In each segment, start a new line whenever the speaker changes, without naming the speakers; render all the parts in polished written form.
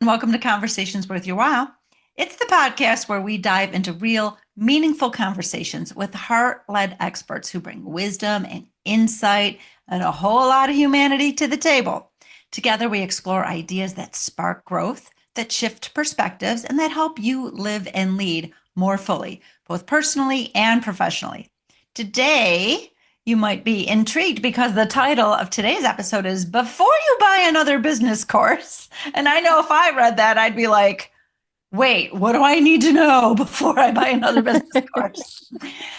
and welcome to Conversations Worth Your While. It's the podcast where we dive into real, meaningful conversations with heart-led experts who bring wisdom and insight and a whole lot of humanity to the table. Together, we explore ideas that spark growth, that shift perspectives, and that help you live and lead more fully, both personally and professionally. Today, you might be intrigued because the title of today's episode is Before You Buy Another Business Course. And I know if I read that, I'd be like, wait, what do I need to know before I buy another business course?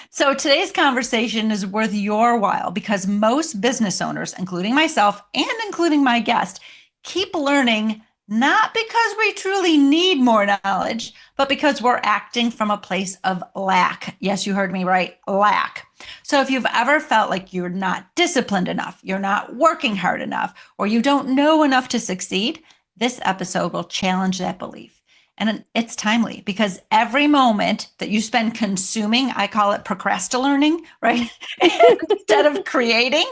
So today's conversation is worth your while because most business owners, including myself and including my guest, keep learning not because we truly need more knowledge, but because we're acting from a place of lack. Yes, you heard me right, lack. So if you've ever felt like you're not disciplined enough, you're not working hard enough, or you don't know enough to succeed, this episode will challenge that belief. And it's timely because every moment that you spend consuming, I call it procrastinating, right? Instead of creating,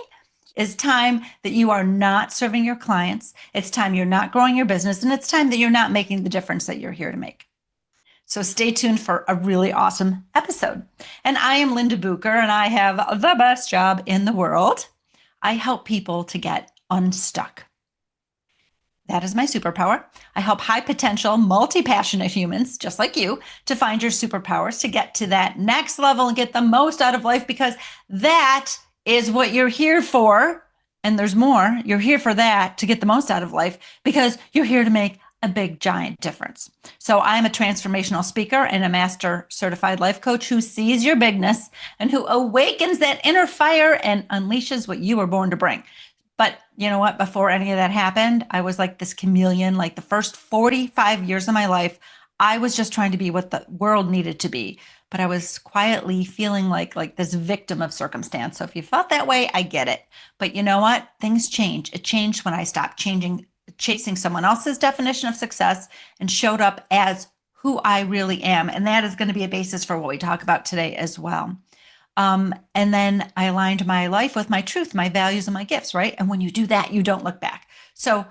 is time that you are not serving your clients. It's time you're not growing your business. And it's time that you're not making the difference that you're here to make. So stay tuned for a really awesome episode. And I am Linda Bucher, and I have the best job in the world. I help people to get unstuck. That is my superpower. I help high potential, multi passionate humans, just like you, to find your superpowers, to get to that next level and get the most out of life because that is what you're here for. And there's more. You're here for that to get the most out of life because you're here to make a big, giant difference. So I'm a transformational speaker and a master certified life coach who sees your bigness and who awakens that inner fire and unleashes what you were born to bring. But you know what? Before any of that happened, I was like this chameleon. Like the first 45 years of my life, I was just trying to be what the world needed to be. But I was quietly feeling like this victim of circumstance. So if you felt that way, I get it. But you know what? Things change. It changed when I stopped chasing someone else's definition of success and showed up as who I really am. And that is going to be a basis for what we talk about today as well. And then I aligned my life with my truth, my values, and my gifts, right? And when you do that, you don't look back. So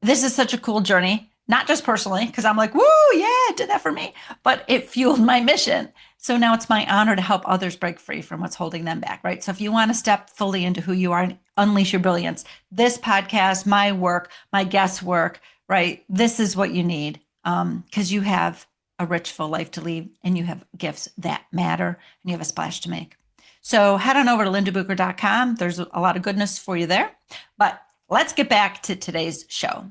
this is such a cool journey, not just personally, because I'm like, woo, yeah, it did that for me, but it fueled my mission. So now it's my honor to help others break free from what's holding them back, right? So if you want to step fully into who you are and unleash your brilliance, this podcast, my work, my guest work, right? This is what you need because you have a rich, full life to lead and you have gifts that matter and you have a splash to make. So head on over to lindabucher.com. There's a lot of goodness for you there. But let's get back to today's show.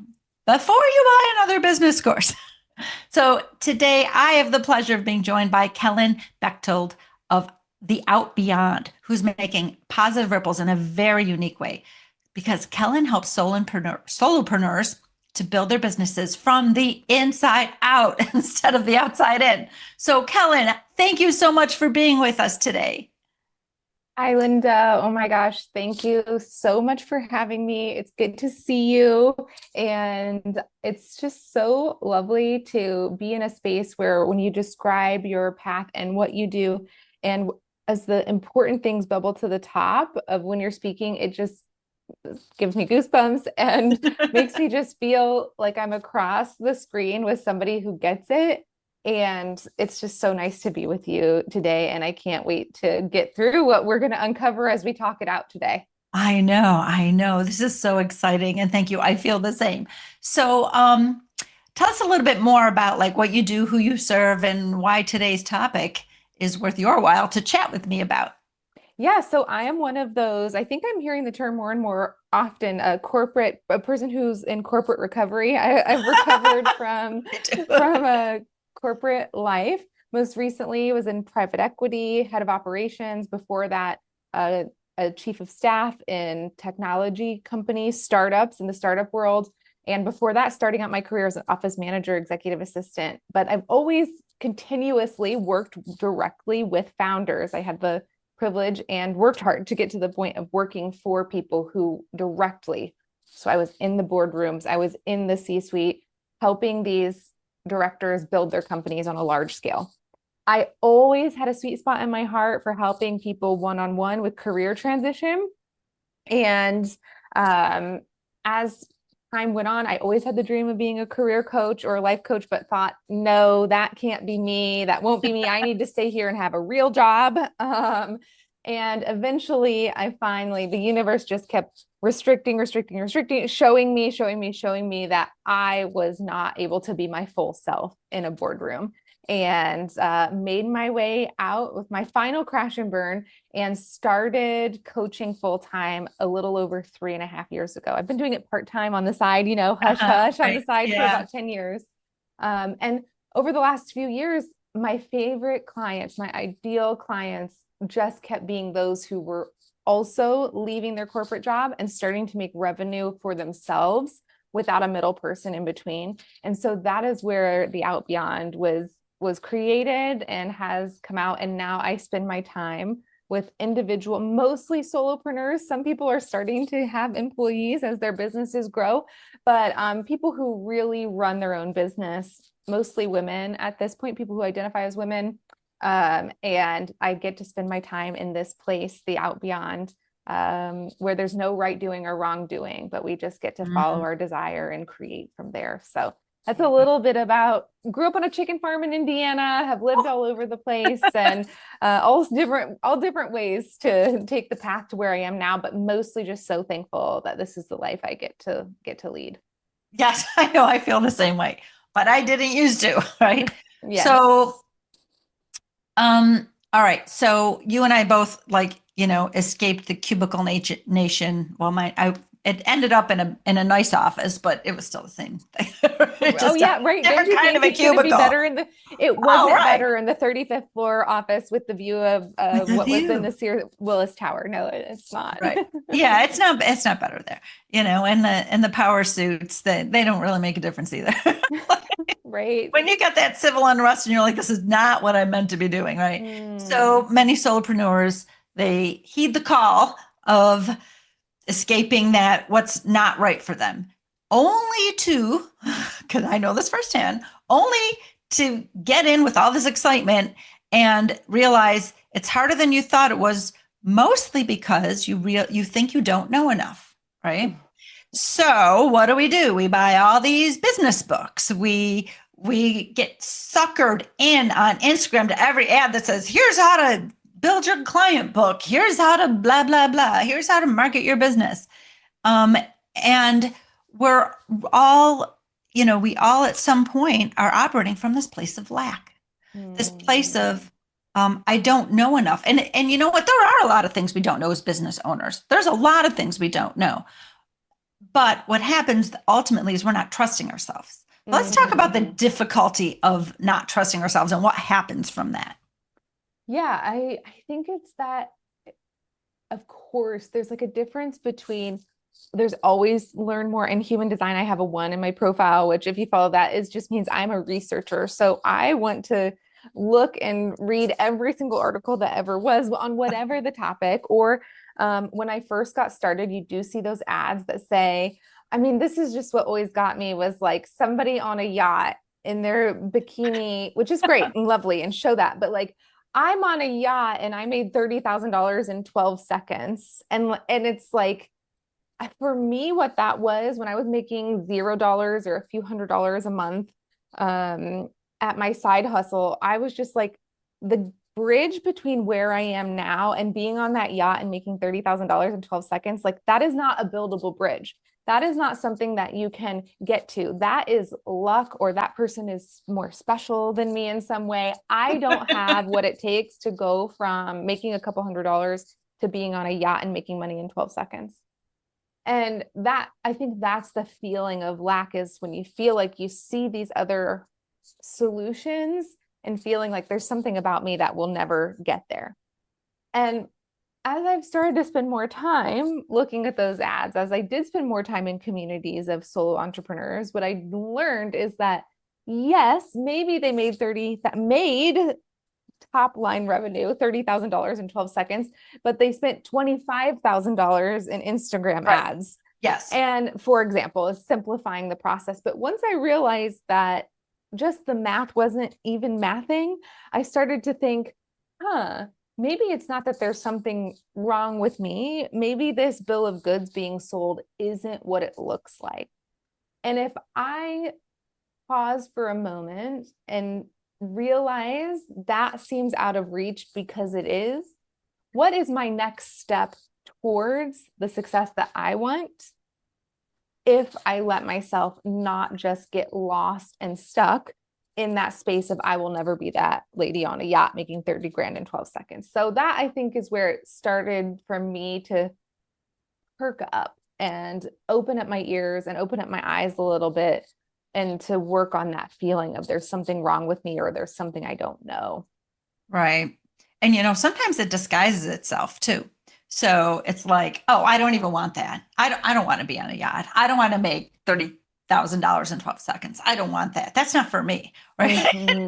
Before you buy another business course. So today I have the pleasure of being joined by Kellyn Bechtold of The Out Beyond, who's making positive ripples in a very unique way. Because Kellyn helps solopreneurs to build their businesses from the inside out instead of the outside in. So Kellyn, thank you so much for being with us today.
Hi, Linda. Oh my gosh. Thank you so much for having me. It's good to see you. And it's just so lovely to be in a space where when you describe your path and what you do, and as the important things bubble to the top of when you're speaking, it just gives me goosebumps and makes me just feel like I'm across the screen with somebody who gets it. And it's just so nice to be with you today. And I can't wait to get through what we're going to uncover as we talk it out today.
I know. This is so exciting. And thank you. I feel the same. So, tell us a little bit more about like what you do, who you serve, and why today's topic is worth your while to chat with me about.
Yeah, so I am one of those. I think I'm hearing the term more and more often, a person who's in corporate recovery. I've recovered from a corporate life. Most recently was in private equity, head of operations. Before that, a chief of staff in technology companies, startups in the startup world. And before that, starting out my career as an office manager, executive assistant. But I've always continuously worked directly with founders. I had the privilege and worked hard to get to the point of working for people who directly. So I was in the boardrooms, I was in the C-suite, helping these directors build their companies on a large scale. I always had a sweet spot in my heart for helping people one-on-one with career transition. And as time went on, I always had the dream of being a career coach or a life coach, but thought, no, that can't be me. That won't be me. I need to stay here and have a real job. And eventually the universe just kept restricting, showing me that I was not able to be my full self in a boardroom, and made my way out with my final crash and burn and started coaching full time a little over 3.5 years ago. I've been doing it part time on the side, hush hush on the
Right.
side for
Yeah.
about 10 years. And over the last few years, my favorite clients, my ideal clients, just kept being those who were also leaving their corporate job and starting to make revenue for themselves without a middle person in between. And so that is where the Out Beyond was created and has come out. And now I spend my time with individual, mostly solopreneurs. Some people are starting to have employees as their businesses grow, but people who really run their own business, mostly women at this point, people who identify as women. And I get to spend my time in this place, the Out Beyond, where there's no right doing or wrong doing, but we just get to follow
Mhm.
our desire and create from there. So that's a little bit about, grew up on a chicken farm in Indiana, have lived all over the place, and all different ways to take the path to where I am now, but mostly just so thankful that this is the life I get to lead.
Yes, I know. I feel the same way, but I didn't used to, right?
Yes.
So, all right. So you and I both escaped the cubicle nation. Well, it ended up in a nice office, but it was still the same thing.
Oh
Just a
yeah, right. Didn't
different
you
kind of
think
a
it's going to be
cubicle.
better it
Oh,
wasn't
right.
better in the 35th floor office with the view of
With the
what was in the
view.
Sears Willis Tower. No, it's not.
Right. Yeah, it's not better there. And the power suits, they don't really make a difference either.
Right.
When you get that civil unrest and you're like, this is not what I meant to be doing, right?
Mm.
So many solopreneurs, they heed the call of escaping that what's not right for them, only to, because I know this firsthand, only to get in with all this excitement and realize it's harder than you thought it was, mostly because you think you don't know enough, right? So what do? We buy all these business books. We get suckered in on Instagram to every ad that says, here's how to build your client book. Here's how to blah, blah, blah. Here's how to market your business. Um, and we're all, we all at some point are operating from this place of lack, this place
Mm.
of, I don't know enough. And you know what? There are a lot of things we don't know as business owners. There's a lot of things we don't know. But what happens ultimately is we're not trusting ourselves. Let's talk about the
Mm-hmm.
difficulty of not trusting ourselves and what happens from that.
Yeah, I think it's that, of course, there's like a difference between, there's always learn more in human design. I have a 1 in my profile, which if you follow that, is just means I'm a researcher. So I want to look and read every single article that ever was on whatever the topic. Or when I first got started, you do see those ads that say, I mean, this is just what always got me, was like somebody on a yacht in their bikini, which is great and lovely and show that. But like, I'm on a yacht and I made $30,000 in 12 seconds. And it's like, for me, what that was when I was making $0 or a few $100s a month at my side hustle, I was just like, the bridge between where I am now and being on that yacht and making $30,000 in 12 seconds, like that is not a buildable bridge. That is not something that you can get to. That is luck, or that person is more special than me in some way. I don't have what it takes to go from making a couple $100s to being on a yacht and making money in 12 seconds. And that, I think that's the feeling of lack, is when you feel like you see these other solutions and feeling like there's something about me that will never get there. And as I've started to spend more time looking at those ads, as I did spend more time in communities of solo entrepreneurs, what I learned is that yes, maybe they made top line revenue, $30,000 in 12 seconds, but they spent $25,000 in Instagram
Right.
ads.
Yes.
And for example, is simplifying the process. But once I realized that just the math wasn't even mathing, I started to think, maybe it's not that there's something wrong with me. Maybe this bill of goods being sold isn't what it looks like. And if I pause for a moment and realize that seems out of reach because it is, what is my next step towards the success that I want if I let myself not just get lost and stuck in that space of I will never be that lady on a yacht making 30 grand in 12 seconds. So that I think is where it started for me to perk up and open up my ears and open up my eyes a little bit and to work on that feeling of there's something wrong with me or there's something I don't know.
Right. And sometimes it disguises itself too. So it's like, oh, I don't even want that. I don't want to be on a yacht. I don't want to make $30,000 in 12 seconds. I don't want that. That's not for me. Right.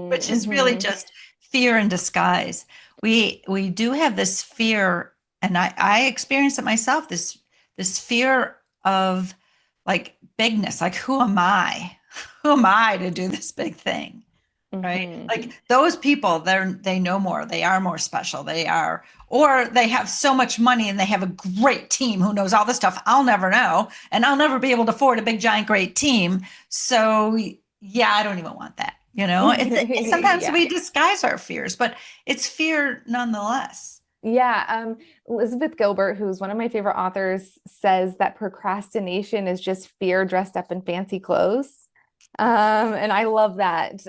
Which is really
Mm-hmm.
just fear in disguise. We do have this fear, and I experienced it myself, this fear of like bigness, like who am I? Who am I to do this big thing? Right?
Mm-hmm.
Like those people, they know more, they are more special, they are, or they have so much money and they have a great team who knows all this stuff I'll never know, and I'll never be able to afford a big giant great team. So yeah, I don't even want that. It's sometimes
Yeah.
we disguise our fears, but it's fear nonetheless.
Yeah. Elizabeth Gilbert, who's one of my favorite authors, says that procrastination is just fear dressed up in fancy clothes. And I love that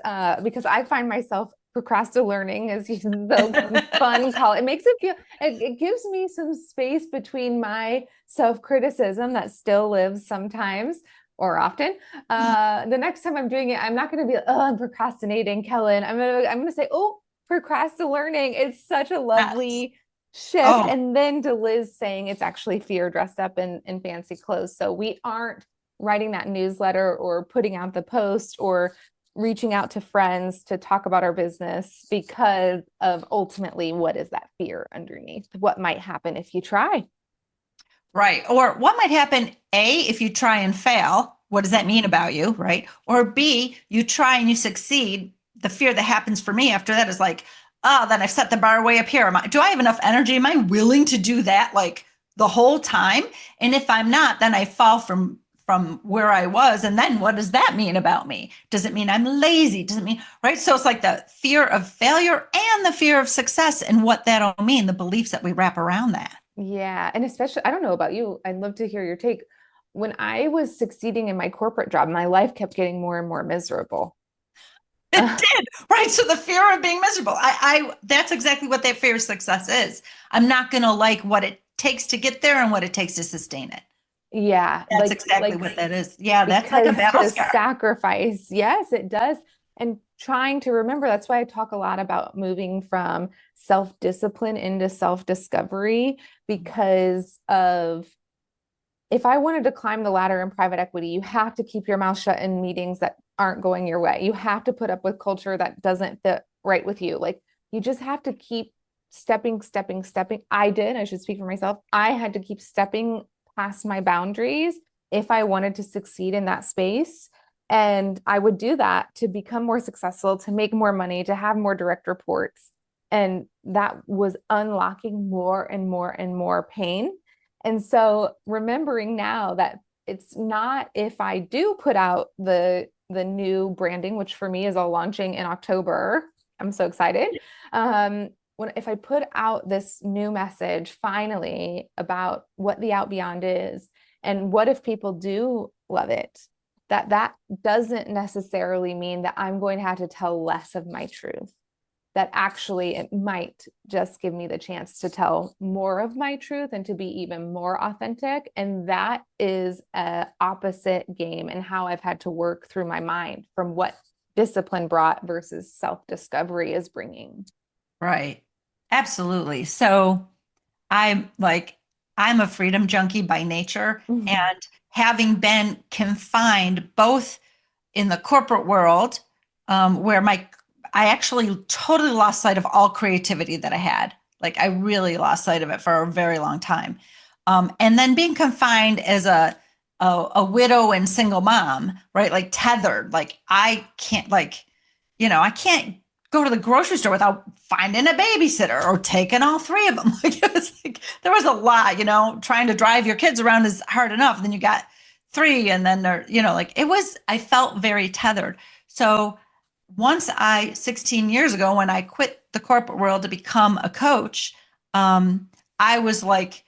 because I find myself procrastinating is the fun call. It makes it feel, it gives me some space between my self-criticism that still lives sometimes or often. The next time I'm doing it, I'm not going to be, oh, I'm procrastinating, Kellyn. I'm gonna say, oh, procrastinating. It's such a
Yes.
lovely shift.
Oh,
And then to Liz saying it's actually fear dressed up in fancy clothes. So we aren't writing that newsletter or putting out the post or reaching out to friends to talk about our business because of ultimately what is that fear underneath? What might happen if you try?
right. Or what might happen, A, if you try and fail? What does that mean about you? Right. Or B, you try and you succeed. The fear that happens for me after that is like, oh, then I've set the bar way up here. Do I have enough energy? Am I willing to do that like the whole time? And if I'm not, then I fall from where I was. And then what does that mean about me? Does it mean I'm lazy? Does it mean, right? So it's like the fear of failure and the fear of success and what that'll mean, the beliefs that we wrap around that.
Yeah. And especially, I don't know about you. I'd love to hear your take. When I was succeeding in my corporate job, my life kept getting more and more miserable.
It did, right? So the fear of being miserable. That's exactly what that fear of success is. I'm not going to like what it takes to get there and what it takes to sustain it.
Yeah,
That's exactly what that is. Yeah, that's like a
because
battle
the
scar.
sacrifice, yes, it does. And trying to remember, that's why I talk a lot about moving from self-discipline into self-discovery because of if I wanted to climb the ladder in private equity, you have to keep your mouth shut in meetings that aren't going your way. You have to put up with culture that doesn't fit right with you. Like you just have to keep stepping. I should speak for myself. I had to keep stepping past my boundaries if I wanted to succeed in that space. And I would do that to become more successful, to make more money, to have more direct reports. And that was unlocking more and more and more pain. And so remembering now that it's not if I do put out the new branding, which for me is all launching in October. I'm so excited. When if I put out this new message finally about what the out beyond is and what if people do love it, that doesn't necessarily mean that I'm going to have to tell less of my truth. That actually it might just give me the chance to tell more of my truth and to be even more authentic. And that is a opposite game in how I've had to work through my mind from what discipline brought versus self-discovery is bringing.
Right. Absolutely. So I'm like, I'm a freedom junkie by nature.
Mhm.
And having been confined both in the corporate world, where I actually totally lost sight of all creativity that I had. Like I really lost sight of it for a very long time. And then being confined as a widow and single mom, right? Like tethered. Like I can't I can't go to the grocery store without finding a babysitter or taking all three of them. Like it was like there was a lot, trying to drive your kids around is hard enough. Then you got 3 and then they're, like it was, I felt very tethered. So once 16 years ago, when I quit the corporate world to become a coach, I was like,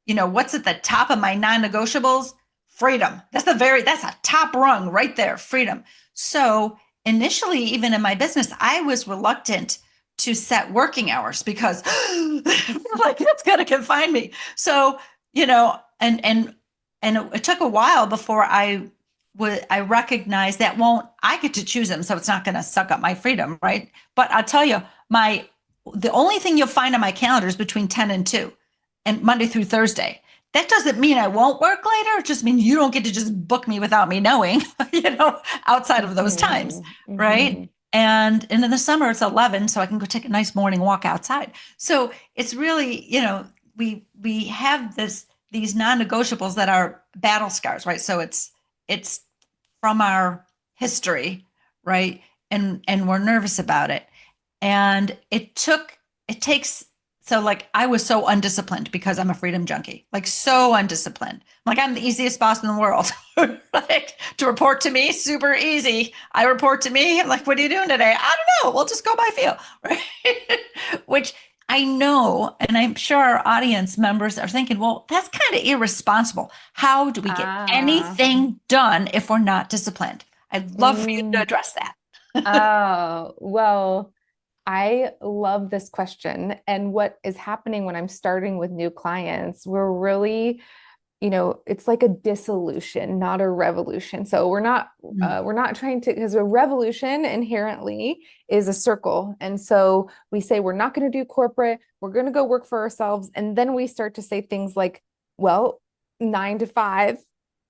what's at the top of my non-negotiables? Freedom. That's a top rung right there, freedom. So initially, even in my business, I was reluctant to set working hours because like it's going to confine me. So, and it took a while before I recognize that won't I get to choose them, so it's not going to suck up my freedom, right? But I'll tell you, the only thing you'll find on my calendar is between 10 and 2 and Monday through Thursday. That doesn't mean I won't work later. It just means you don't get to just book me without me knowing, outside of those times,
Mhm,
right?
mhm.
And in the summer it's 11, so I can go take a nice morning walk outside. So it's really, we have these non-negotiables that are battle scars, right? So it's from our history, right? And we're nervous about it. And it takes so like I was so undisciplined because I'm a freedom junkie, like so undisciplined. Like I'm the easiest boss in the world. Like to report to me, super easy. I report to me. I'm like, what are you doing today? I don't know. We'll just go by feel, right? Which I know, and I'm sure our audience members are thinking, well, that's kind of irresponsible. How do we get
Ah,
anything done if we're not disciplined? I'd love for you to
mm,
address that.
oh, well, I love this question. And what is happening when I'm starting with new clients, we're really, it's like a dissolution, not a revolution. So we're not trying to, because a revolution inherently is a circle. And so we say we're not going to do corporate, we're going to go work for ourselves. And then we start to say things like, well, 9 to 5,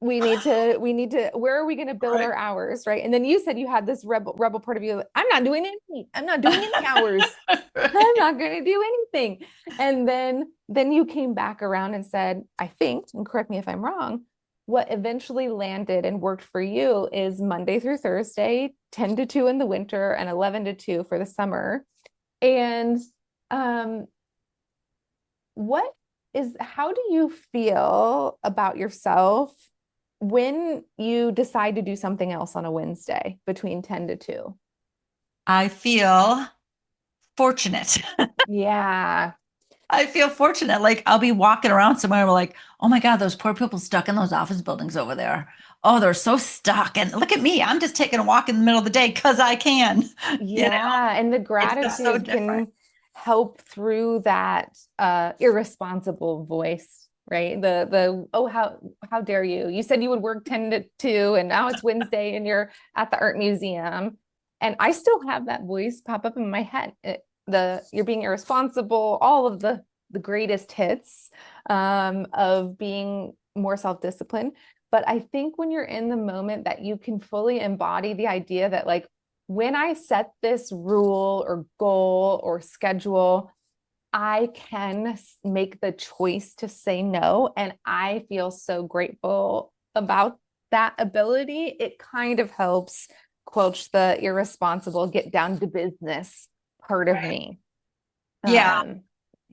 we need to, where are we going to build
Right.
our hours? Right. And then you said you had this rebel part of you. Like, I'm not doing any hours. I'm not going to do anything. And then you came back around and said, I think, and correct me if I'm wrong, what eventually landed and worked for you is Monday through Thursday, 10 to 2 in the winter and 11 to 2 for the summer. And um, what how do you feel about yourself when you decide to do something else on a Wednesday between 10 to 2?
I feel fortunate.
Yeah.
I feel fortunate. Like I'll be walking around somewhere and we're like, oh my God, those poor people stuck in those office buildings over there. Oh, they're so stuck. And look at me. I'm just taking a walk in the middle of the day because I can. You know,
Yeah, and the
it's just so
gratitude
different.
can help through that irresponsible voice, right? The oh, how dare you? You said you would work 10 to 2 and now it's Wednesday and you're at the art museum. And I still have that voice pop up in my head. The you're being irresponsible, all of the greatest hits of being more self-disciplined. But I think when you're in the moment that you can fully embody the idea that like when I set this rule or goal or schedule, I can make the choice to say no. And I feel so grateful about that ability. It kind of helps quench the irresponsible, get down to business part of
Right.
me.
Yeah.
Um,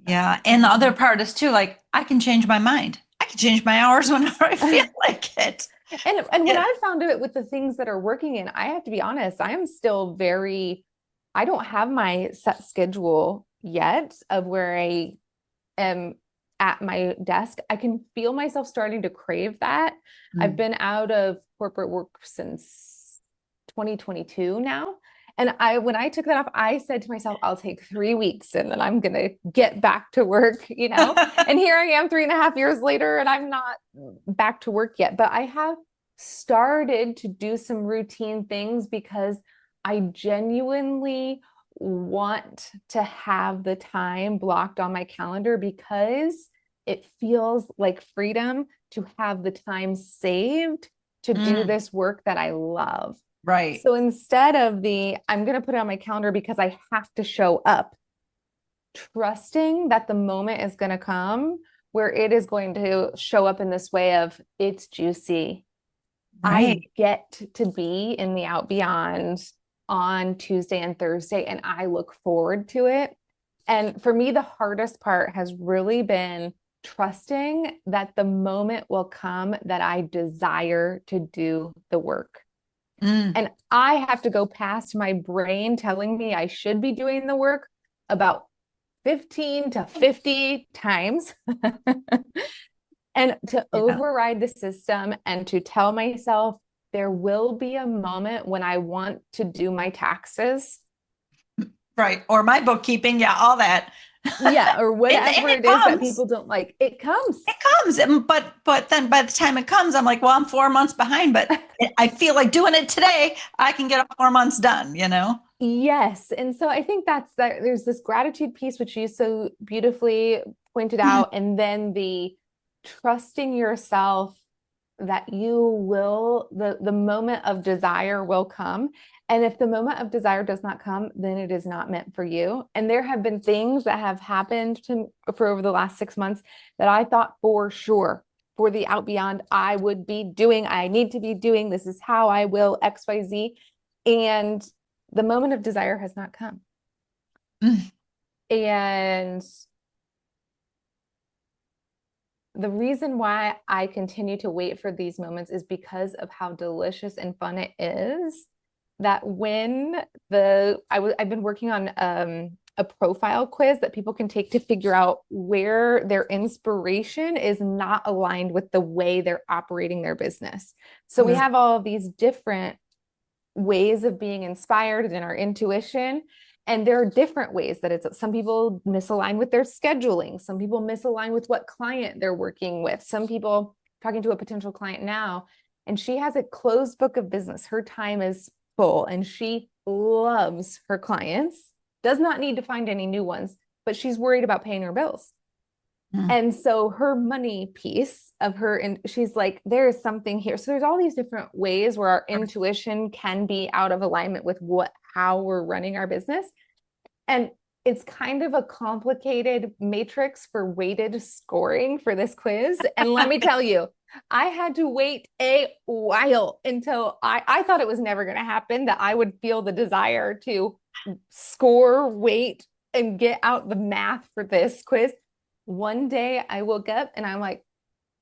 Yeah. And the other part is too, like, I can change my mind. I can change my hours whenever I feel like it.
and what
Yeah.
I've found of it with the things that are working in, I have to be honest, I am still very, I don't have my set schedule yet of where I am at my desk. I can feel myself starting to crave that. I've
Mm.
been out of corporate work since 2022 now. And when I took that off, I said to myself, I'll take 3 weeks and then I'm going to get back to work, And here I am 3.5 years later and I'm not back to work yet. But I have started to do some routine things because I genuinely want to have the time blocked on my calendar because it feels like freedom to have the time saved to do
Mm,
this work that I love.
right.
So instead of I'm going to put it on my calendar because I have to show up, trusting that the moment is going to come where it is going to show up in this way of it's juicy. I
Right.
get to be in the out beyond on Tuesday and Thursday, and I look forward to it. And for me, the hardest part has really been trusting that the moment will come that I desire to do the work.
Mm.
And I have to go past my brain telling me I should be doing the work about 15 to 50 times and to
Yeah.
override the system and to tell myself there will be a moment when I want to do my taxes.
Right. Or my bookkeeping. Yeah. All that.
Yeah, or
And
whatever
it
it is that
comes.
people don't like. It comes.
It comes. But then by the time it comes, I'm like, well, I'm 4 months behind, but I feel like doing it today. I can get 4 months done, you know?
Yes. And so I think that's that there's this gratitude piece, which you so beautifully pointed out, and then the trusting yourself that you will, the moment of desire will come. And if the moment of desire does not come, then it is not meant for you. And there have been things that have happened to for over the last 6 months that I thought for sure for the out beyond I would be doing, I need to be doing, this is how I will XYZ. And the moment of desire has not come.
Mm.
And the reason why I continue to wait for these moments is because of how delicious and fun it is. That when I've been working on a profile quiz that people can take to figure out where their inspiration is not aligned with the way they're operating their business. So we have all of these different ways of being inspired in our intuition. And there are different ways that it's some people misalign with their scheduling, some people misalign with what client they're working with, some people talking to a potential client now, and she has a closed book of business. Her time is full and she loves her clients, does not need to find any new ones, but she's worried about paying her bills.
Mm.
And so her money piece of her, and she's like, there is something here. So there's all these different ways where our intuition can be out of alignment with how we're running our business. And it's kind of a complicated matrix for weighted scoring for this quiz. And let me tell you, I had to wait a while until I thought it was never going to happen, that I would feel the desire to score, weight, and get out the math for this quiz. One day I woke up and I'm like,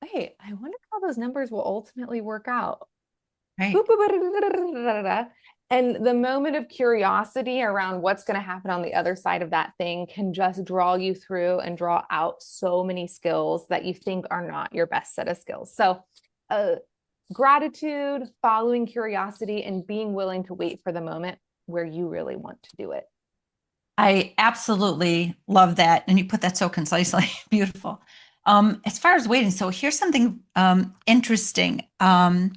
wait, I wonder how those numbers will ultimately work out.
Right.
And the moment of curiosity around what's going to happen on the other side of that thing can just draw you through and draw out so many skills that you think are not your best set of skills. So, gratitude, following curiosity, and being willing to wait for the moment where you really want to do it.
I absolutely love that. And you put that so concisely. Beautiful. As far as waiting, so here's something interesting. I'm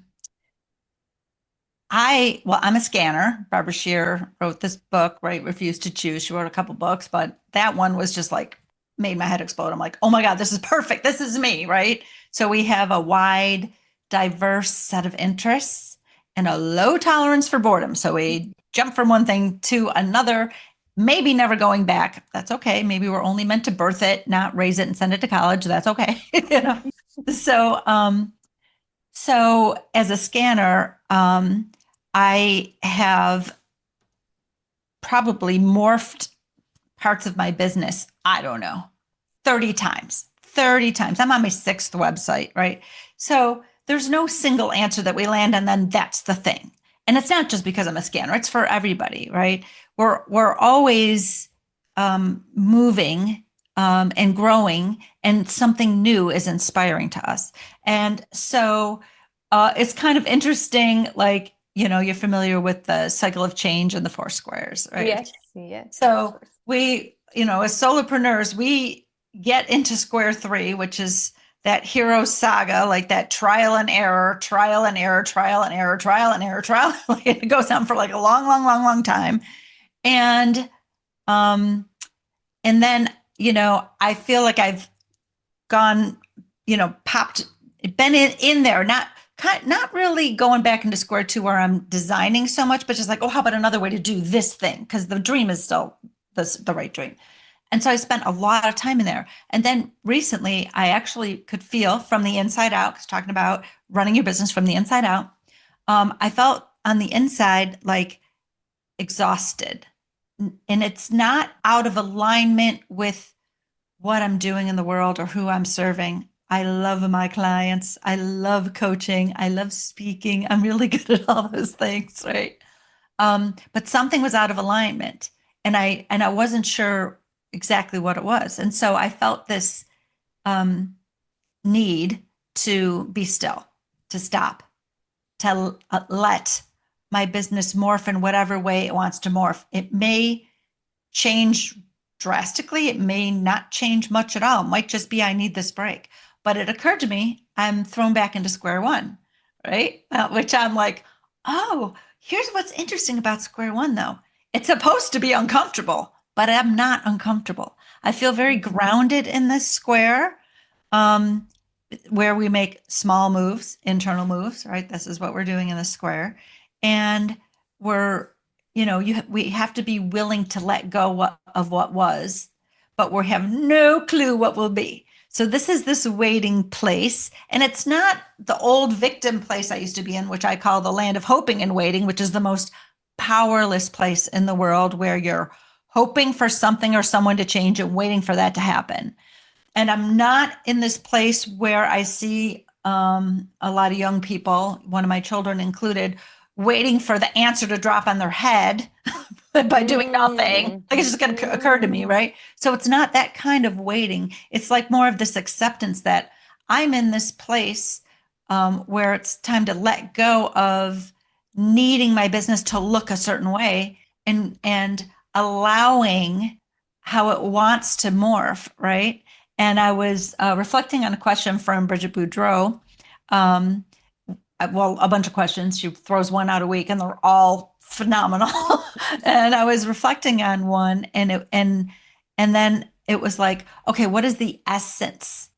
a scanner. Barbara Shear wrote this book, right? Refuse to Choose. She wrote a couple books, but that one was just like made my head explode. I'm like, oh my God, this is perfect. This is me, right? So we have a wide, diverse set of interests and a low tolerance for boredom. So we jump from one thing to another, maybe never going back. That's okay. Maybe we're only meant to birth it, not raise it and send it to college. That's okay. You know? So, so as a scanner, I have probably morphed parts of my business, I don't know, 30 times. 30 times. I'm on my sixth website, right? So there's no single answer that we land on, then that's the thing. And it's not just because I'm a scanner, it's for everybody, right? We're always moving and growing, and something new is inspiring to us. And so it's kind of interesting, like, you know, you're familiar with the cycle of change and the four squares, right?
Yes, yes, of
So
course.
we, you know, as solopreneurs, we get into square three, which is that hero saga, like that trial and error, trial and error, trial and error, trial and error, trial. It goes on for like a long, long, long, long time. And um, and then, you know, I feel like I've gone, you know, popped, been in there, not really going back into square two where I'm designing so much, but just like, oh, how about another way to do this thing? Because the dream is still the right dream. And so I spent a lot of time in there. And then recently, I actually could feel from the inside out, because talking about running your business from the inside out, I felt on the inside like exhausted. And it's not out of alignment with what I'm doing in the world or who I'm serving. I love my clients. I love coaching. I love speaking. I'm really good at all those things, right? But something was out of alignment, and I wasn't sure exactly what it was. And so I felt this um, need to be still, to stop, to let my business morph in whatever way it wants to morph. It may change drastically. It may not change much at all. It might just be I need this break. But it occurred to me I'm thrown back into square one, right? Which I'm like, oh, here's what's interesting about square one, though. It's supposed to be uncomfortable, but I'm not uncomfortable. I feel very grounded in this square. Um, where we make small moves, internal moves, right? This is what we're doing in the square. And we're, we have to be willing to let go of what was, but we have no clue what will be. So this is this waiting place. And it's not the old victim place I used to be in, which I call the land of hoping and waiting, which is the most powerless place in the world where you're hoping for something or someone to change and waiting for that to happen. And I'm not in this place where I see a lot of young people, one of my children included, waiting for the answer to drop on their head by doing nothing.
Mm,
Like it's just going to occur to me,
mm.
right? So it's not that kind of waiting. It's like more of this acceptance that I'm in this place where it's time to let go of needing my business to look a certain way and allowing how it wants to morph, right? And I was reflecting on a question from Bridget Boudreau. Um, well, a bunch of questions. She throws one out a week, and they're all phenomenal. And I was reflecting on one, and then it was like, okay, what is the essence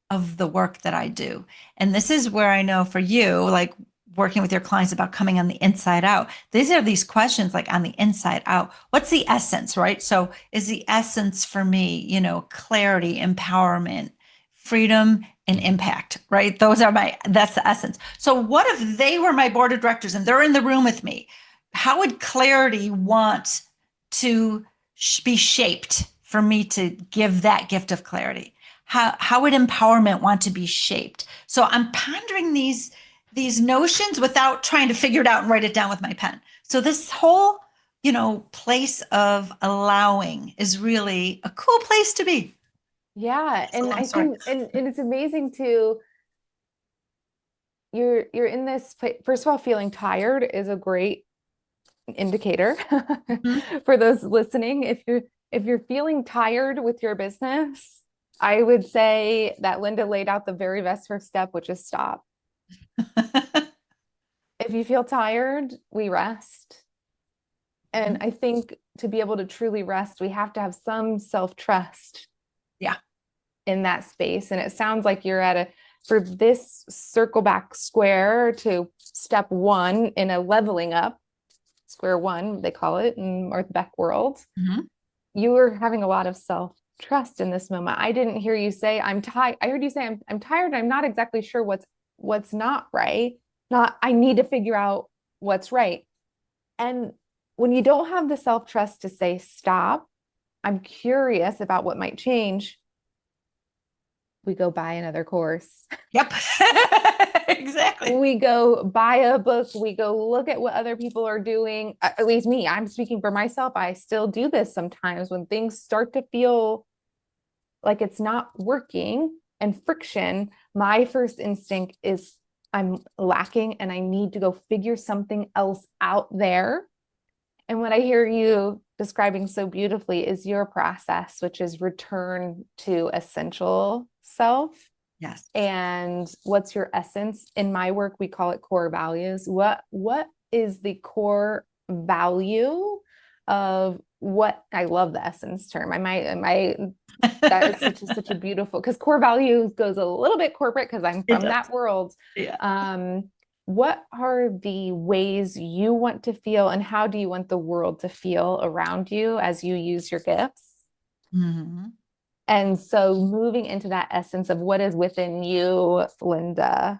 of the work that I do? And this is where I know for you, like working with your clients about coming on the inside out. These are these questions like on the inside out. What's the essence, right? So is the essence for me, clarity, empowerment, freedom, and impact, right? That's the essence. So what if they were my board of directors and they're in the room with me? How would clarity want to be shaped for me to give that gift of clarity? How would empowerment want to be shaped? So I'm pondering these notions without trying to figure it out and write it down with my pen. So this whole, place of allowing is really a cool place to be.
Yeah.
It's a
And
long
I
story.
think, and it's amazing to, you're in this place. First of all, feeling tired is a great indicator
Mhm.
for those listening. If you're feeling tired with your business, I would say that Linda laid out the very best first step, which is stop. If you feel tired, we rest. And
Mhm.
I think to be able to truly rest, we have to have some self-trust
Yeah.
in that space. And it sounds like you're at for this circle back square to step one in a leveling up, square one, they call it in Martha Beck world.
Mhm.
You were having a lot of self-trust in this moment. I didn't hear you say, I'm tired. I heard you say, I'm tired. I'm not exactly sure what's not right. Not, I need to figure out what's right. And when you don't have the self-trust to say, stop, I'm curious about what might change, we go buy another course.
Yep. Exactly.
We go buy a book. We go look at what other people are doing. At least me, I'm speaking for myself. I still do this sometimes when things start to feel like it's not working and friction. My first instinct is I'm lacking and I need to go figure something else out there. And what I hear you describing so beautifully is your process, which is return to essential self.
Yes.
And what's your essence? In my work, we call it core values. What is the core value of what I love the essence term. I that is such a beautiful, because core values goes a little bit corporate because I'm
It
from
does.
that world.
Yeah.
What are the ways you want to feel, and how do you want the world to feel around you as you use your gifts?
Mhm.
And so moving into that essence of what is within you, Linda,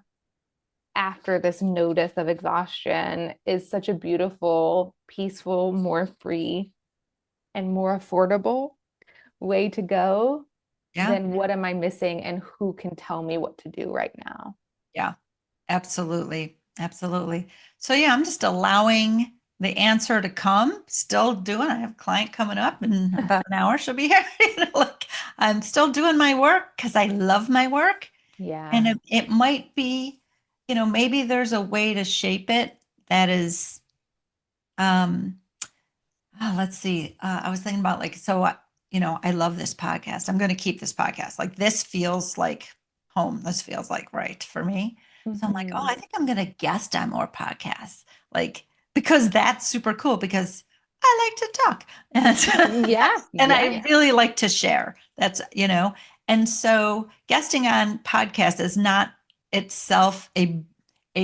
after this notice of exhaustion is such a beautiful, peaceful, more free, and more affordable way to go.
Yeah.
then what am I missing and who can tell me what to do right now?
Yeah. Absolutely. Absolutely. So yeah, I'm just allowing the answer to come. Still doing. I have a client coming up in about an hour. She'll be here. Like I'm still doing my work because I love my work. And
Yeah.
it might be, maybe there's a way to shape it that is um let's see. I was thinking about like, so, I love this podcast. I'm going to keep this podcast. Like, this feels like home. This feels like right for me. So I'm like, oh,
Hmm.
I think I'm going to guest on more podcasts. Like, because that's super cool because I like to talk.
Yeah.
And
Yeah.
I really like to share. And so guesting on podcasts is not itself a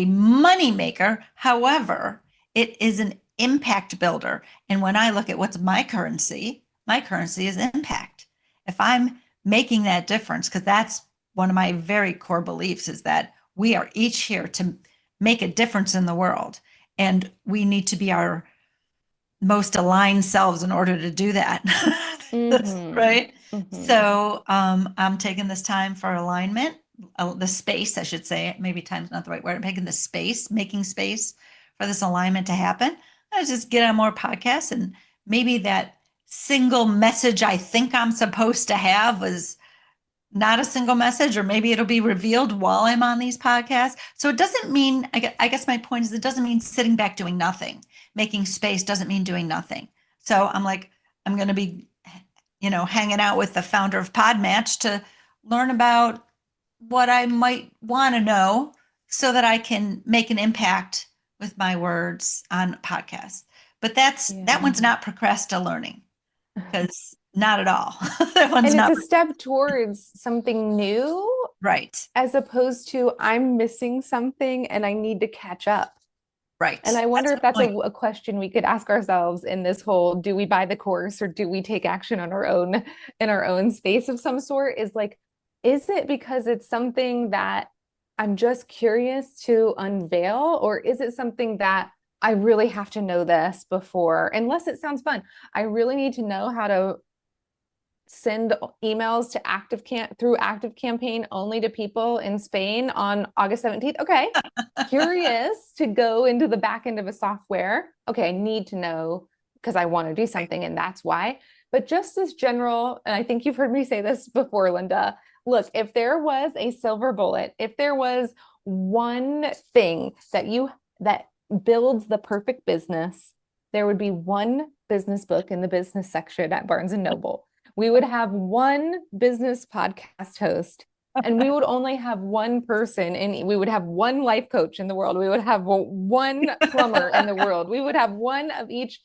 money maker. However, it is an impact builder. And when I look at what's my currency is impact. If I'm making that difference, because that's one of my very core beliefs is that we are each here to make a difference in the world. And we need to be our most aligned selves in order to do that. That's
Hmm.
right.
Hmm.
So I'm taking this time for alignment, the space, I should say. Maybe time's not the right word. I'm making space for this alignment to happen. I just get on more podcasts and maybe that single message I think I'm supposed to have was not a single message, or maybe it'll be revealed while I'm on these podcasts. So it doesn't mean, I guess my point is, it doesn't mean sitting back doing nothing. Making space doesn't mean doing nothing. So I'm like, I'm going to be, hanging out with the founder of Podmatch to learn about what I might want to know so that I can make an impact with my words on podcasts. But that
Yeah.
one's not procrasta learning because not at all. That one's
And it's
not
a step towards something new
right.
as opposed to I'm missing something and I need to catch up. And
Right.
I wonder
That's
if
the
that's
point.
a question we could ask ourselves in this whole do we buy the course or do we take action on our own in our own space of some sort is like, is it because it's something that I'm just curious to unveil, or is it something that I really have to know this before, unless it sounds fun? I really need to know how to send emails to through active campaign only to people in Spain on August 17th. Okay. Curious to go into the back end of a software. Okay, I need to know because I want to do
Right.
something and that's why. But just as general, and I think you've heard me say this before, Linda, look, if there was a silver bullet, if there was one thing that builds the perfect business, there would be one business book in the business section at Barnes and Noble. We would have one business podcast host, and we would only have one person, and we would have one life coach in the world. We would have one plumber in the world. We would have one of each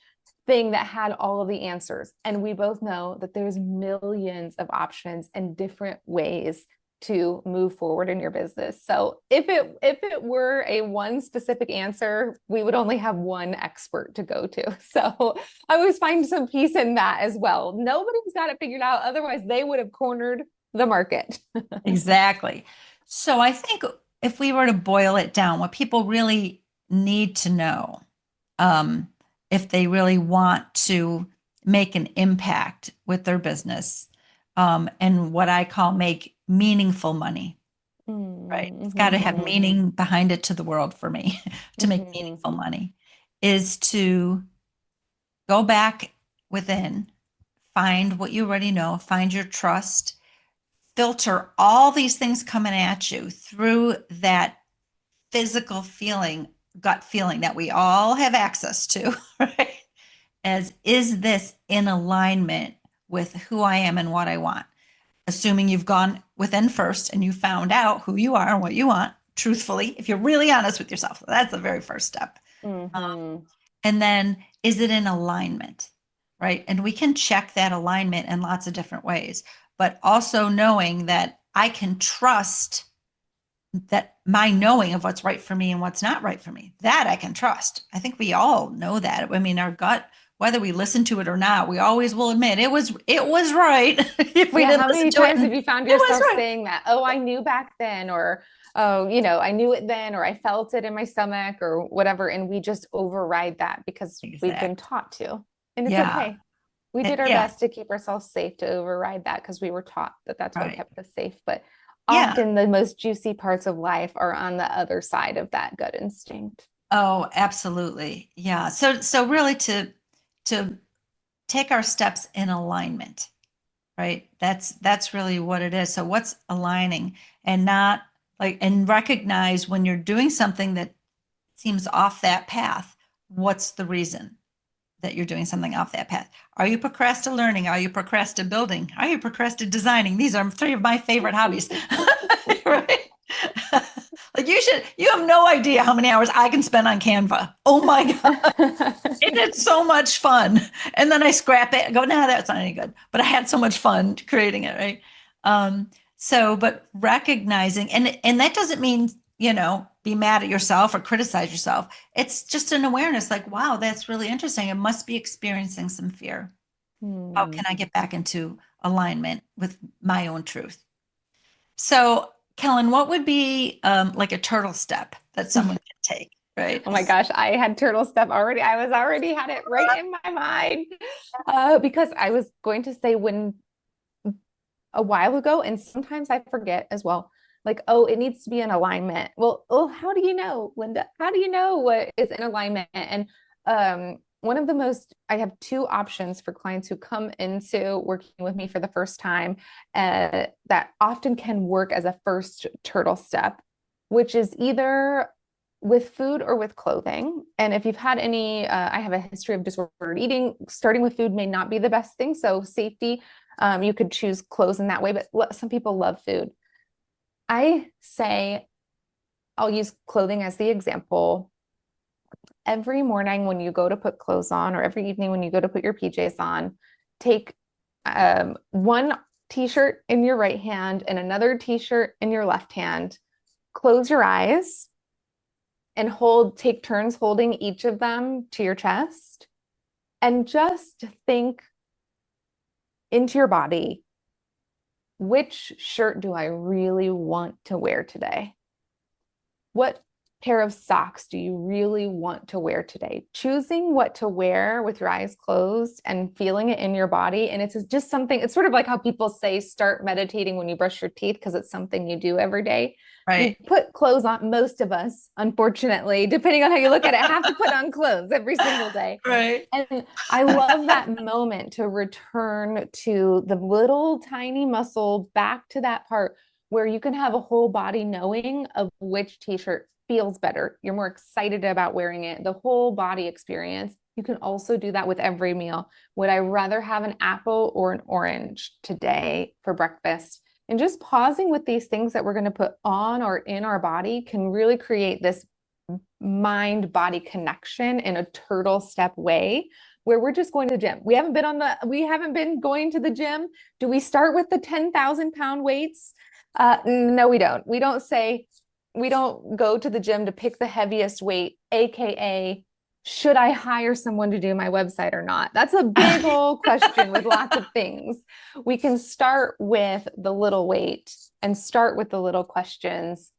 thing that had all of the answers. And we both know that there's millions of options and different ways to move forward in your business. So if it were a one specific answer, we would only have one expert to go to. So I always find some peace in that as well. Nobody's got it figured out. Otherwise, they would have cornered the market.
Exactly. So I think if we were to boil it down, what people really need to know, um, if they really want to make an impact with their business, and what I call make meaningful money, right? It's got to have
Mm-hmm.
meaning behind it to the world for me to make
Mm-hmm.
meaningful money, is to go back within, find what you already know, find your trust, filter all these things coming at you through that physical feeling, gut feeling that we all have access to, right? As is this in alignment with who I am and what I want? Assuming you've gone within first and you found out who you are and what you want, truthfully, if you're really honest with yourself, that's the very first step.
Mm-hmm.
And then is it in alignment, right? And we can check that alignment in lots of different ways, but also knowing that I can trust that my knowing of what's right for me and what's not right for me, that I can trust. I think we all know that. I mean, our gut, whether we listen to it or not, we always will admit it was right if we
Yeah,
didn't
how
listen
many
to it
times
and
have you found
it was
yourself
right.
saying that? Oh, I knew back then, or oh, I knew it then, or I felt it in my stomach, or whatever. And we just override that because we've been
Exact.
taught to. And it's
Yeah.
okay. We did our
Yeah.
best to keep ourselves safe to override that because we were taught that that's what
Right.
kept us safe. But
Yeah.
often the most juicy parts of life are on the other side of that gut instinct.
Oh, absolutely. Yeah. So really to take our steps in alignment, right? That's really what it is. So what's aligning and not like and recognize when you're doing something that seems off that path, what's the reason that you're doing something off that path? Are you procrastinating? Are you procrastinating? Are you procrastinating? These are three of my favorite hobbies, right? Like you have no idea how many hours I can spend on Canva. Oh my God. And it's so much fun. And then I scrap it and go, no, that's not any good. But I had so much fun creating it, right? But recognizing, and that doesn't mean, be mad at yourself or criticize yourself. It's just an awareness like, wow, that's really interesting. I must be experiencing some fear. How
Hmm.
can I get back into alignment with my own truth? So, Kellen, what would be like a turtle step that someone can take, right?
Oh my gosh, I had turtle step already. I was already had it right in my mind. Because I was going to say when a while ago, and sometimes I forget as well, like, oh, it needs to be in alignment. Well, oh, how do you know, Linda? How do you know what is in alignment? And one of the most, I have two options for clients who come into working with me for the first time that often can work as a first turtle step, which is either with food or with clothing. And if you've had any, I have a history of disordered eating, starting with food may not be the best thing. So safety, you could choose clothes in that way, but some people love food. I say, I'll use clothing as the example. Every morning when you go to put clothes on, or every evening when you go to put your PJs on, take one t-shirt in your right hand and another t-shirt in your left hand. Close your eyes and take turns holding each of them to your chest. And just think into your body, which shirt do I really want to wear today? What pair of socks do you really want to wear today? Choosing what to wear with your eyes closed and feeling it in your body. And it's just something, it's sort of like how people say start meditating when you brush your teeth because it's something you do every day. We
Right.
put clothes on, most of us, unfortunately, depending on how you look at it, have to put on clothes every single day.
Right.
And I love that moment to return to the little tiny muscle back to that part where you can have a whole body knowing of which t-shirt feels better. You're more excited about wearing it, the whole body experience. You can also do that with every meal. Would I rather have an apple or an orange today for breakfast? And just pausing with these things that we're going to put on or in our body can really create this mind body connection in a turtle step way where we're just going to the gym. We haven't been going to the gym. Do we start with the 10,000-pound weights? No, we don't. We don't go to the gym to pick the heaviest weight, AKA, should I hire someone to do my website or not? That's a big old question with lots of things. We can start with the little weight and start with the little questions.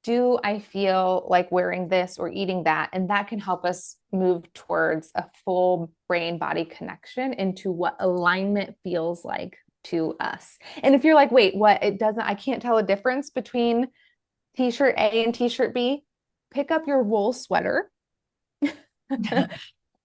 Do I feel like wearing this or eating that? And that can help us move towards a full brain body connection into what alignment feels like to us. And if you're like, wait, what? I can't tell a difference between t-shirt A and t-shirt B, pick up your wool sweater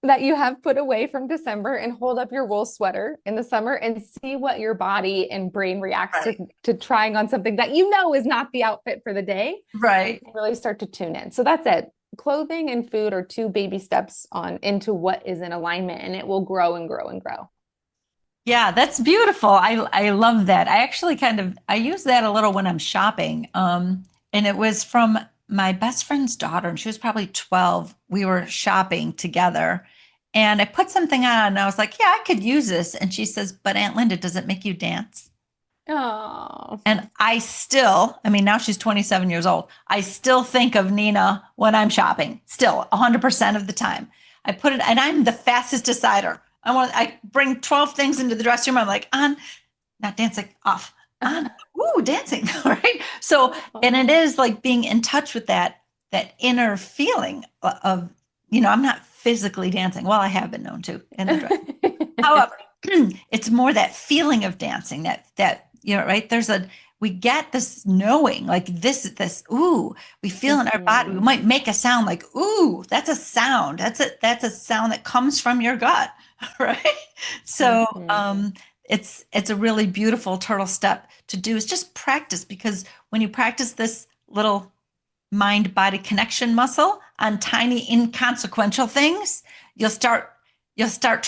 that you have put away from December and hold up your wool sweater in the summer and see what your body and brain reacts
Right.
to trying on something that you know is not the outfit for the day.
Right.
Really start to tune in. So that's it. Clothing and food are two baby steps on into what is in alignment, and it will grow and grow and grow.
Yeah, that's beautiful. I love that. I actually I use that a little when I'm shopping. And it was from my best friend's daughter, and she was probably 12. We were shopping together, and I put something on, and I was like, "Yeah, I could use this." And she says, "But Aunt Linda, does it make you dance?"
Oh,
And I mean, now she's 27 years old. I still think of Nina when I'm shopping, still 100% of the time. I put it, and I'm the fastest decider. I bring 12 things into the dressing room. I'm like, on, not dancing, off, on, ooh, dancing. Right. So, and it is like being in touch with that inner feeling of, I'm not physically dancing. Well, I have been known to in the dress. However, it's more that feeling of dancing that, right? We get this knowing like this, ooh, we feel in our body. We
Mhm.
might make a sound like, ooh, that's a sound. That's a sound that comes from your gut, right? So,
Mhm.
it's a really beautiful turtle step to do is just practice because when you practice this little mind body connection muscle on tiny inconsequential things, you'll start you'll start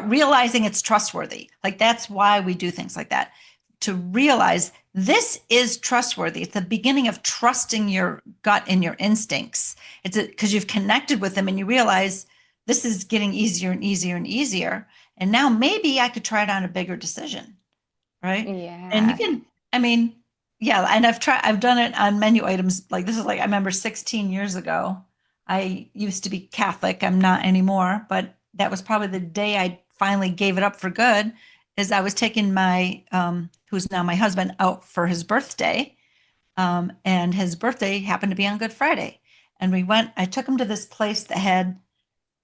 realizing it's trustworthy. Like that's why we do things like that, to realize this is trustworthy. It's the beginning of trusting your gut and your instincts. It's because you've connected with them and you realize this is getting easier and easier and easier, and now maybe I could try it on a bigger decision, right? And you
Yeah.
can, I mean, yeah, and I've done it on menu items. Like this is like, I remember 16 years ago, I used to be Catholic. I'm not anymore, but that was probably the day I finally gave it up for good, is I was taking my, who's now my husband, out for his birthday. And his birthday happened to be on Good Friday. And I took him to this place that had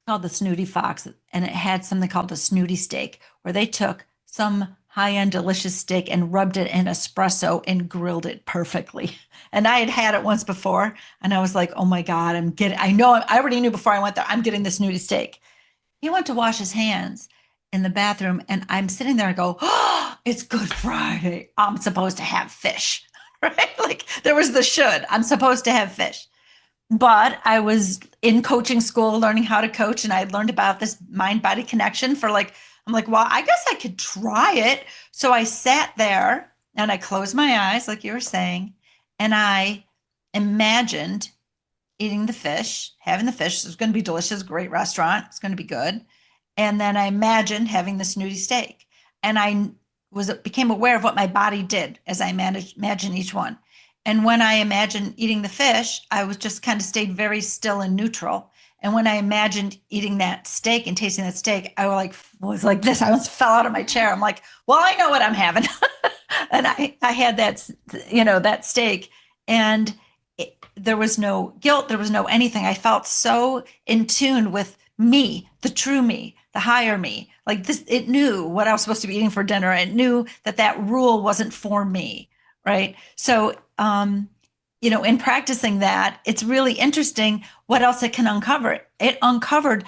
called the Snooty Fox, and it had something called a snooty steak, where they took some high-end delicious steak and rubbed it in espresso and grilled it perfectly. And I had had it once before, and I was like, "Oh my God, I already knew before I went there, I'm getting the snooty steak." He went to wash his hands in the bathroom, and I'm sitting there and go, "Oh, it's Good Friday. I'm supposed to have fish." Right? Like there was the should. I'm supposed to have fish. But I was in coaching school learning how to coach, and I had learned about this mind body connection for like, I'm like, well, I guess I could try it. So I sat there and I closed my eyes, like you were saying, and I imagined eating the fish, having the fish. It's going to be delicious, great restaurant. It's going to be good. And then I imagined having the snooty steak. And I became aware of what my body did as I imagined each one. And when I imagined eating the fish, I was just kind of stayed very still and neutral. And when I imagined eating that steak and tasting that steak, I was like this. I almost fell out of my chair. I'm like, well, I know what I'm having. And I had that steak, and there was no guilt, there was no anything. I felt so in tune with me, the true me, the higher me. Like this, it knew what I was supposed to be eating for dinner. It knew that that rule wasn't for me, right? So, in practicing that, it's really interesting what else it can uncover. It uncovered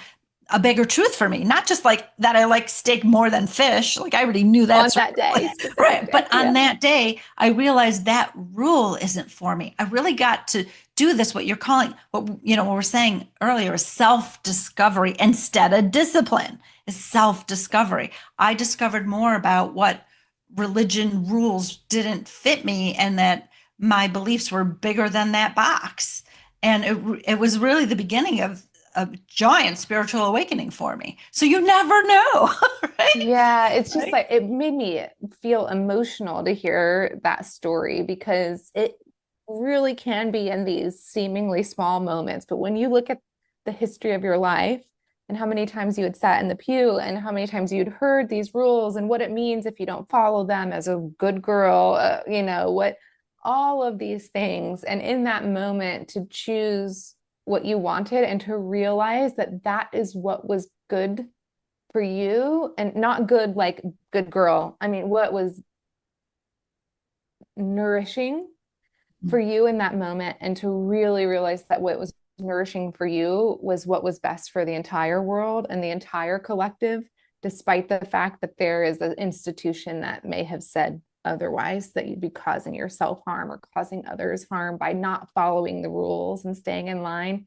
a bigger truth for me, not just like that I like steak more than fish. Like I already knew
On
that,
that day, specific
right.
day.
But on
Yeah.
that day, I realized that rule isn't for me. I really got to do this, what you're calling, what we're saying earlier, is self-discovery instead of discipline, is self-discovery. I discovered more about what religion rules didn't fit me, and that my beliefs were bigger than that box. And it was really the beginning of a giant spiritual awakening for me. So you never know, right?
Yeah, it's just
Right.
like it made me feel emotional to hear that story because it really can be in these seemingly small moments. But when you look at the history of your life and how many times you had sat in the pew and how many times you'd heard these rules and what it means if you don't follow them as a good girl, what all of these things. And in that moment, to choose what you wanted and to realize that that is what was good for you and not good like good girl. I mean, what was nourishing for you in that moment and to really realize that what was nourishing for you was what was best for the entire world and the entire collective, despite the fact that there is an institution that may have said otherwise, that you'd be causing yourself harm or causing others harm by not following the rules and staying in line.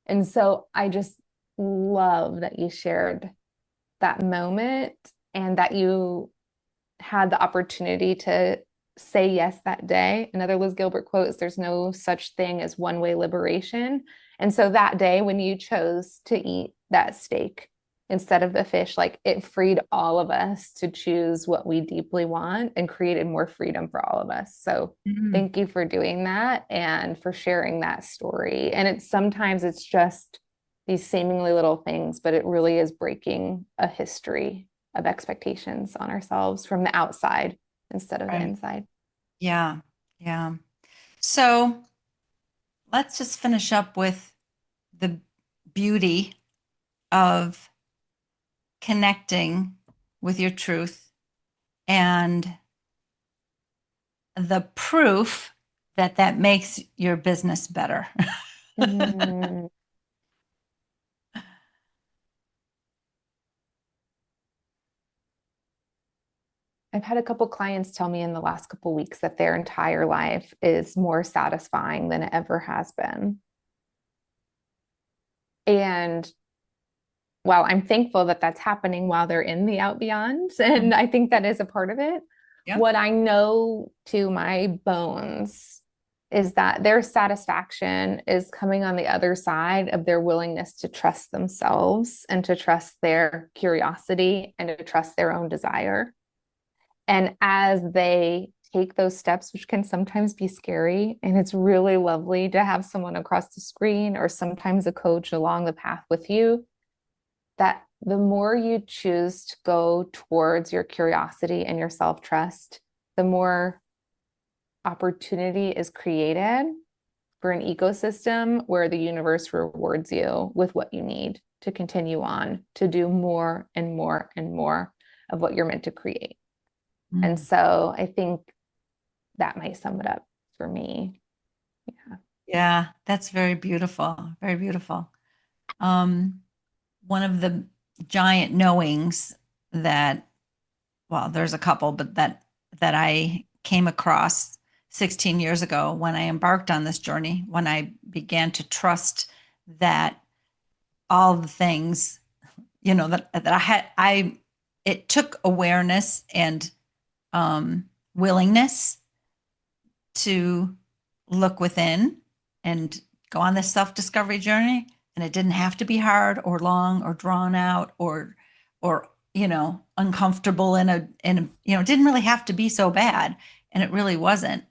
And so I just love that you shared that moment and that you had the opportunity to say yes that day. Another Liz Gilbert quote is there's no such thing as one way liberation. And so that day, when you chose to eat that steak instead of the fish, like it freed all of us to choose what we deeply want and created more freedom for all of us. So
Mhm.
thank you for doing that and for sharing that story. And it's just these seemingly little things, but it really is breaking a history of expectations on ourselves from the outside instead of the
Right.
inside.
Yeah. Yeah. So let's just finish up with the beauty of connecting with your truth and the proof that that makes your business better.
Mm. I've had a couple clients tell me in the last couple weeks that their entire life is more satisfying than it ever has been. And while I'm thankful that that's happening while they're in the out beyond, and I think that is a part of it,
Yeah.
what I know to my bones is that their satisfaction is coming on the other side of their willingness to trust themselves and to trust their curiosity and to trust their own desire. And as they take those steps, which can sometimes be scary, and it's really lovely to have someone across the screen or sometimes a coach along the path with you, that the more you choose to go towards your curiosity and your self trust, the more opportunity is created for an ecosystem where the universe rewards you with what you need to continue on to do more and more and more of what you're meant to create. And
Mm.
so I think that might sum it up for me. Yeah.
Yeah, that's very beautiful. Very beautiful. Um, One of the giant knowings that, well, there's a couple, but that I came across 16 years ago when I embarked on this journey, when I began to trust that all the things, that I had, it took awareness and willingness to look within and go on this self-discovery journey, and it didn't have to be hard or long or drawn out or uncomfortable it didn't really have to be so bad, and it really wasn't.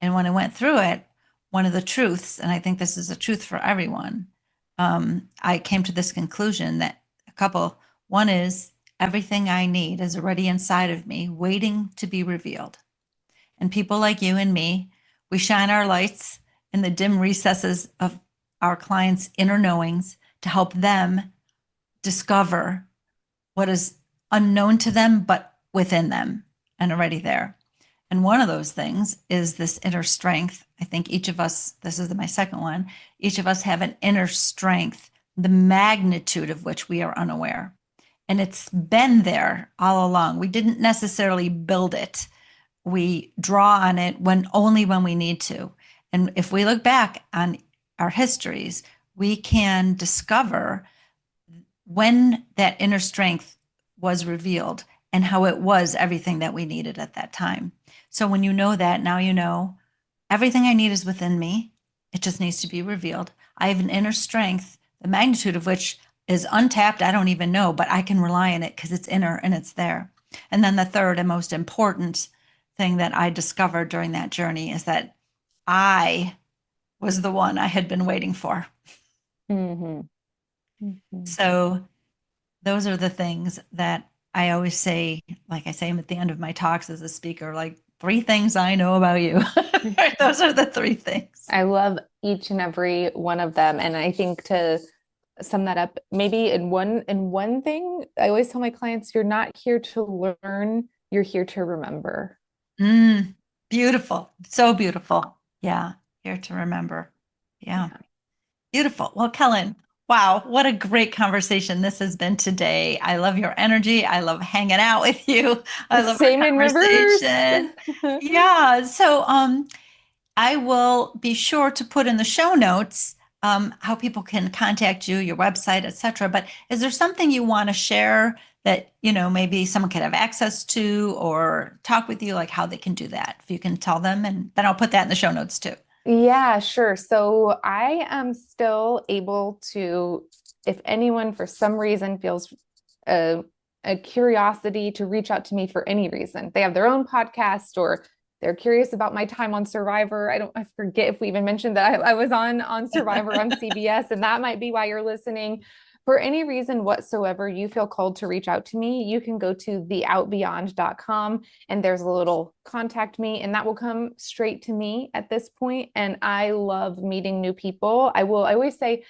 And when I went through it, one of the truths, and I think this is a truth for everyone, I came to this conclusion that a couple one is everything I need is already inside of me waiting to be revealed. And people like you and me, we shine our lights in the dim recesses of our clients' inner knowings to help them discover what is unknown to them, but within them and already there. And one of those things is this inner strength. I think each of us, this is my second one, each of us have an inner strength, the magnitude of which we are unaware. And it's been there all along. We didn't necessarily build it, we draw on it when we need to. And if we look back on our histories, we can discover when that inner strength was revealed and how it was everything that we needed at that time. So when you know that, now you know everything I need is within me. It just needs to be revealed. I have an inner strength, the magnitude of which is untapped. I don't even know, but I can rely on it because it's inner and it's there. And then the third and most important thing that I discovered during that journey is that I was the one I had been waiting for.
Mm-hmm. Mm-hmm.
So those are the things that I always say, like I say at the end of my talks as a speaker, like 3 things I know about you. Those are the 3 things.
I love each and every one of them. And I think to sum that up, maybe in one thing, I always tell my clients, you're not here to learn, you're here to remember.
Mm, beautiful. So beautiful. Yeah. Here to remember. Yeah.
Yeah.
Beautiful. Well, Kellyn, wow, what a great conversation this has been today. I love your energy. I love hanging out with you. I love our
Same in reverse.
conversation. Yeah. So, I will be sure to put in the show notes how people can contact you, your website, etc. But is there something you want to share that maybe someone could have access to or talk with you, like how they can do that? If you can tell them, and then I'll put that in the show notes too.
Yeah, sure. So I am still able to, if anyone for some reason feels a, a curiosity to reach out to me for any reason, they have their own podcast or they're curious about my time on Survivor. I forget if we even mentioned that I was on Survivor on CBS, and that might be why you're listening. For any reason whatsoever you feel called to reach out to me, you can go to theoutbeyond.com and there's a little contact me, and that will come straight to me at this point. And I love meeting new people. I always say,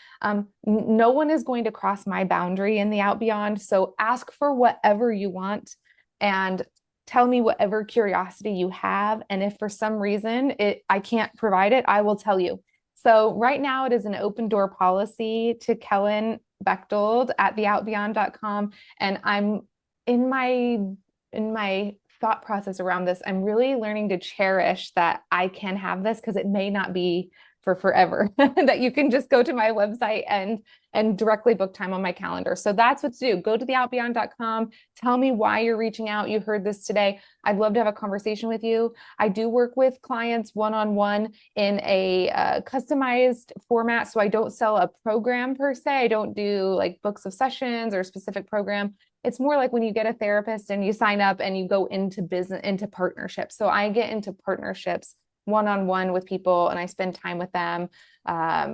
no one is going to cross my boundary in the out beyond. So ask for whatever you want. and tell me whatever curiosity you have. And if for some reason I can't provide it, I will tell you. So right now it is an open door policy to Kellyn Bechtold at theoutbeyond.com. And I'm in my thought process around this, I'm really learning to cherish that I can have this because it may not be for forever. That you can just go to my website and directly book time on my calendar. So that's what to do. Go to theoutbeyond.com. Tell me why you're reaching out. You heard this today. I'd love to have a conversation with you. I do work with clients one-on-one in a customized format. So I don't sell a program per se. I don't do like books of sessions or a specific program. It's more like when you get a therapist and you sign up and you go into business, into partnerships. So I get into partnerships one-on-one with people and I spend time with them,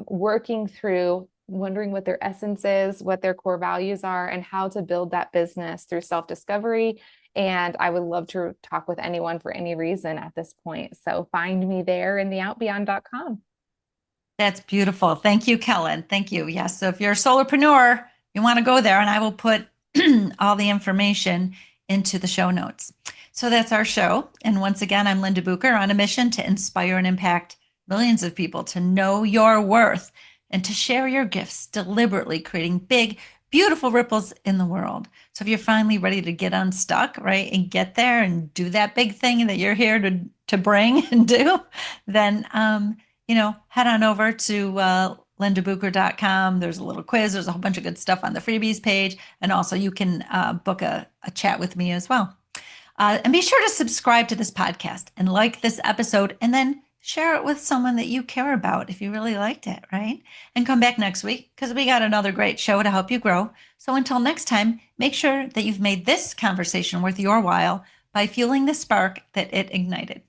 working through, wondering what their essence is, what their core values are, and how to build that business through self-discovery. And I would love to talk with anyone for any reason at this point. So find me there in theoutbeyond.com.
That's beautiful. Thank you, Kellyn. Thank you. Yes. So if you're a solopreneur, you want to go there, and I will put all the information into the show notes. So that's our show. And once again, I'm Linda Bucher on a mission to inspire and impact millions of people to know your worth and to share your gifts deliberately, creating big, beautiful ripples in the world. So if you're finally ready to get unstuck, right, and get there and do that big thing that you're here to bring and do, then head on over to lindabucher.com. There's a little quiz. There's a whole bunch of good stuff on the freebies page. And also you can book a chat with me as well. And be sure to subscribe to this podcast and like this episode, and then share it with someone that you care about if you really liked it, right? And come back next week because we got another great show to help you grow. So until next time, make sure that you've made this conversation worth your while by fueling the spark that it ignited.